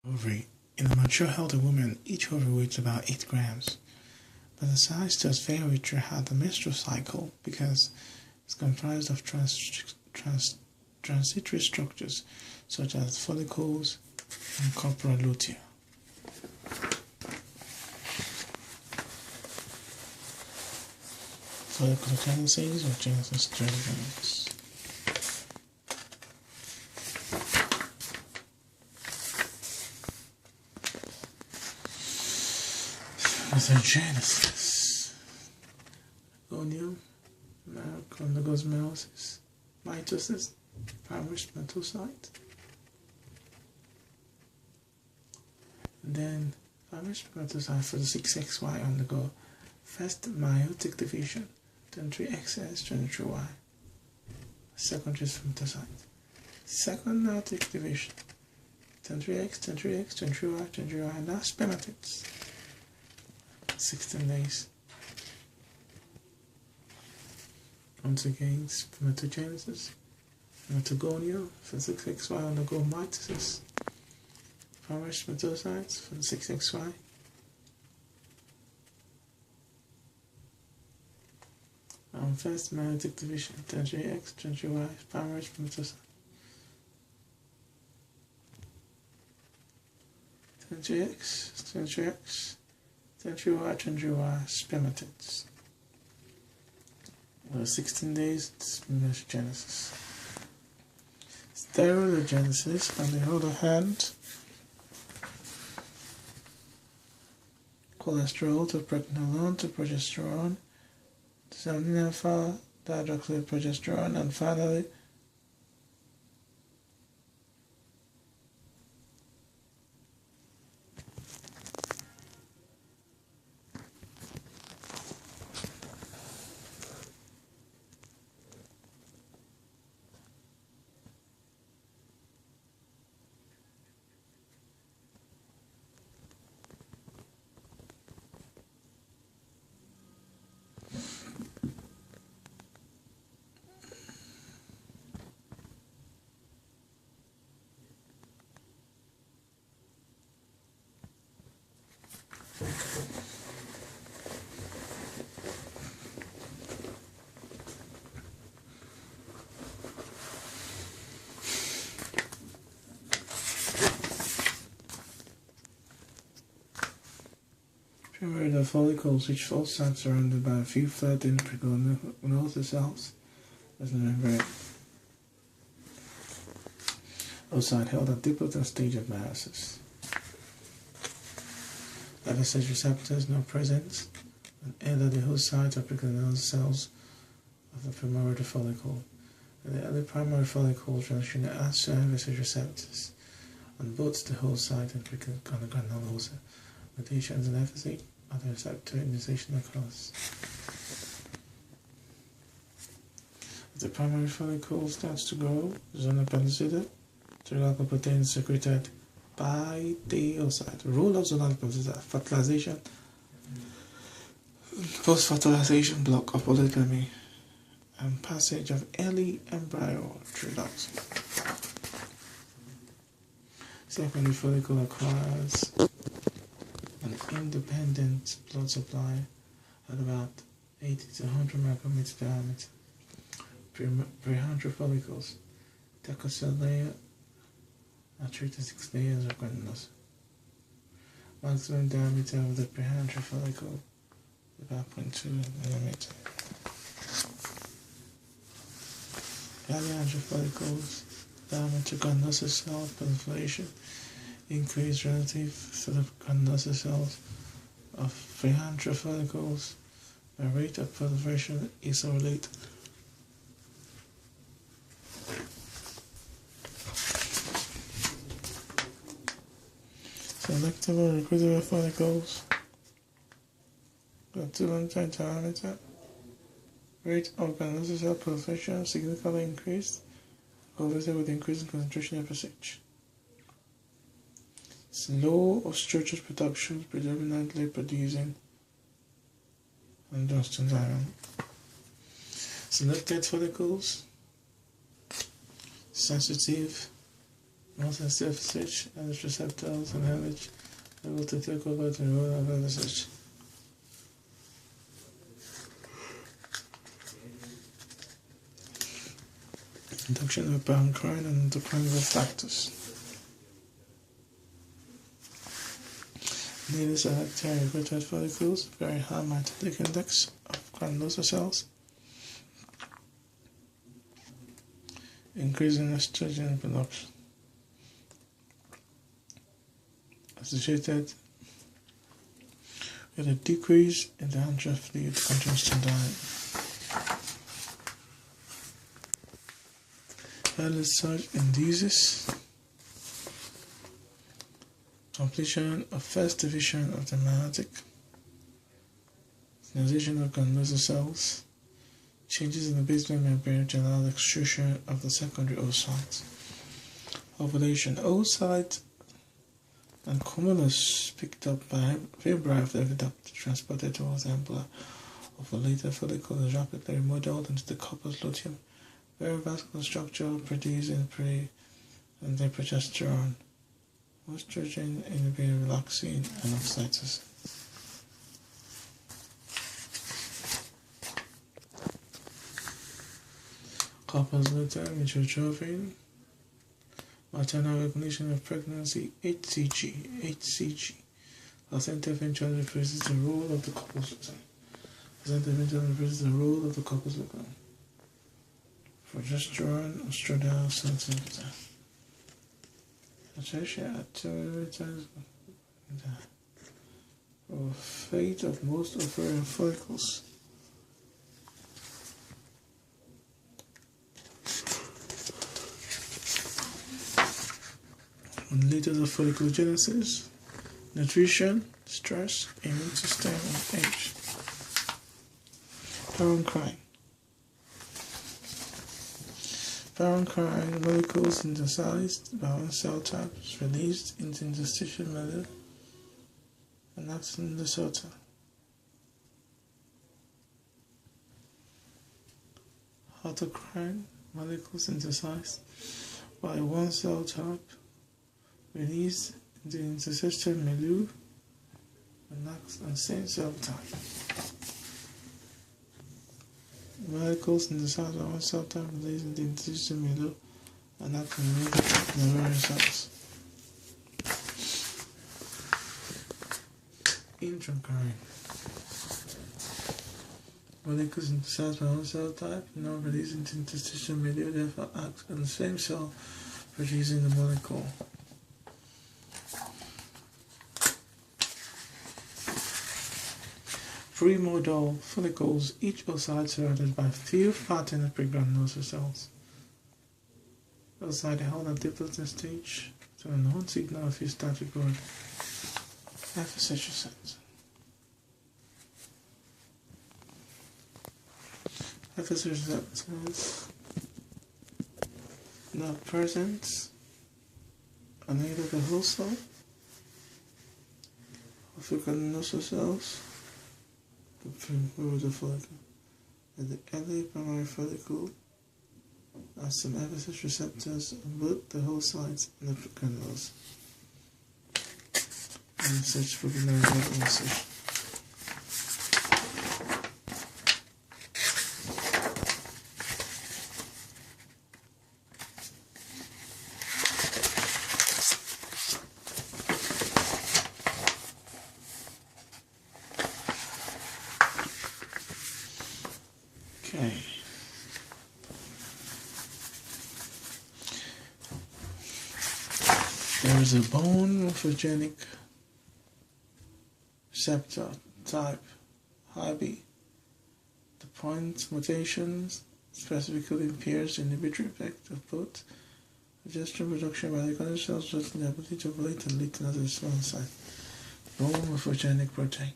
Ovary. In a mature healthy woman, each ovary weighs about 8 grams, but the size does vary throughout the menstrual cycle because it's comprised of transitory structures such as follicles and corpora lutea. Folliculogenesis or genesis genesis. Genesis. Onium, undergoes meiosis, mitosis, primary spermatocyte. Then primary spermatocyte for the 6XY undergo first meiotic division, then 3XS, 23Y. Secondary spermatocyte. Second meiotic division, then 3X, 23X, 23Y, 23Y, and now spermatids. 16 days. Once again, spermatogenesis, spermatogonia for 6XY undergo mitosis, primary spermatocytes for the 6XY, first meiotic division, 23X, 23Y, primary spermatocyte, 23X, 23X, 23Y, 23Y, spermatids. 16 days, spermatogenesis. Steroidogenesis, on the other hand, cholesterol to pregnenolone to progesterone, 17-alpha dihydroxyprogesterone, and finally the follicles, which folds are surrounded by a few flattened pregnant cells as a membrane. Oocyte held at the stage of meiosis. FSH receptors now present on either the oocyte or pregnant cells of the primary follicle, and the early primary follicle transition as to FSH receptors on both the oocyte and granulosa. Mutations in FSH are the receptor initiation occurs. As the primary follicle starts to grow, zona pellucida, glycoprotein is secreted by the oocyte. Role of zonal pellucida: fertilization, post-fertilization block of polygamy, and passage of early embryo through ducts. Secondary follicle acquires an independent blood supply at about 80 to 100 micrometers diameter. Prehydral follicles, decocell layer, are 3 to 6 layers of granulosa. Maximum diameter of the prehydral follicle is about 0.2 millimeter. Polyhydral follicles, diameter granulosa cell proliferation increase relative to the granulosa cells of prehydral follicles. The rate of proliferation is related. Selective or recruitable follicles, got 200 diameter. Rate of granulosa cell proliferation significantly increased, correlated with increasing concentration of FSH. Slow or structured production, predominantly producing androstenedione iron. Selected follicles, sensitive Most FSH and its receptors and LH able to take over the role of FSH. Induction of parenchyma and endocrine factors. These are actinic follicles, very high mitotic index of granulosa cells, increasing estrogen production, associated with a decrease in the antral fluid congestion diet. Early surge induces completion of first division of the meiotic, sensitization of granulosa cells, changes in the basement membrane which allow the extrusion of the secondary oocytes. Ovulation. Oocyte and cumulus picked up by fibri of the viaduct transported towards the ampulla. Ovulated follicle is rapidly remodeled into the corpus luteum. Very vascular structure producing pre and the progesterone, estrogen, inhibiting relaxin, and oxytocin. Corpus luteum, mitochondrial, maternal recognition of pregnancy, HCG. Placenta eventually replaces the role of the corpus luteum. Placenta eventually replaces the role of the corpus luteum. Progesterone, estradiol, sensitivity. Fate of most ovarian follicles. And later the folliculogenesis, nutrition, stress, immune system, and age. Parenchyma. Parenchyma molecules synthesized by one cell type is released into interstitial milieu and acts in the cell type. Autocrine molecules synthesized by one cell type released into interstitial milieu and acts on the same cell type. Molecules synthesized by one cell type released into the interstitial milieu and act on the various cells. Intracrine. Molecules synthesized by one cell type now released into interstitial milieu, therefore act on the same cell producing the molecule. Primordial follicles, each oocyte surrounded by few flattened pregranulosa cells. Oocyte held at diploid stage to a known signal of static growth. FSH cells. FSH receptors not present on either the whole cell or pregranulosa cells. The follicle. At the early primary follicle are some FSH receptors on both the whole sides and the pregranules. And such pregranular message. Okay. There is a bone morphogenic receptor type HB. The point mutations specifically impairs the inhibitory effect of both progesterone production by the gonadal cells, resulting in the ability to ovulate and lead to another response site. Bone morphogenic protein.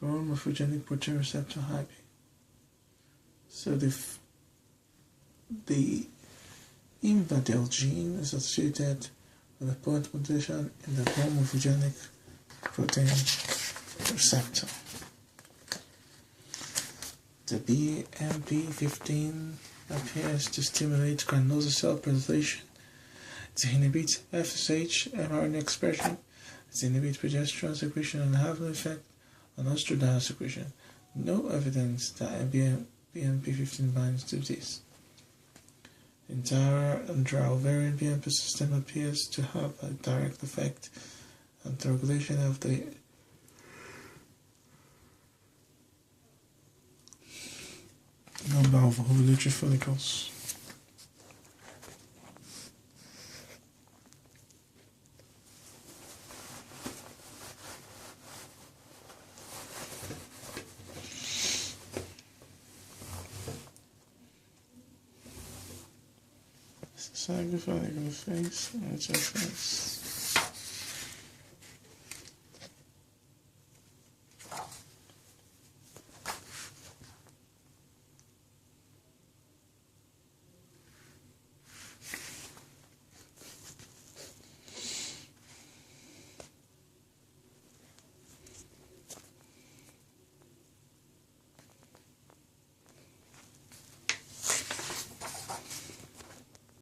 Bone morphogenic protein receptor HB. So the invadel gene is associated with a point mutation in the bone morphogenic protein receptor. The BMP15 appears to stimulate granulosa cell preservation It inhibits FSH mRNA expression. It inhibits progesterone secretion and have no effect on estradiol secretion. No evidence that BMP15 binds to this. The entire intra-ovarian BMP system appears to have a direct effect on the regulation of the number of ovulatory follicles. Sacrifice the face, and it's a face.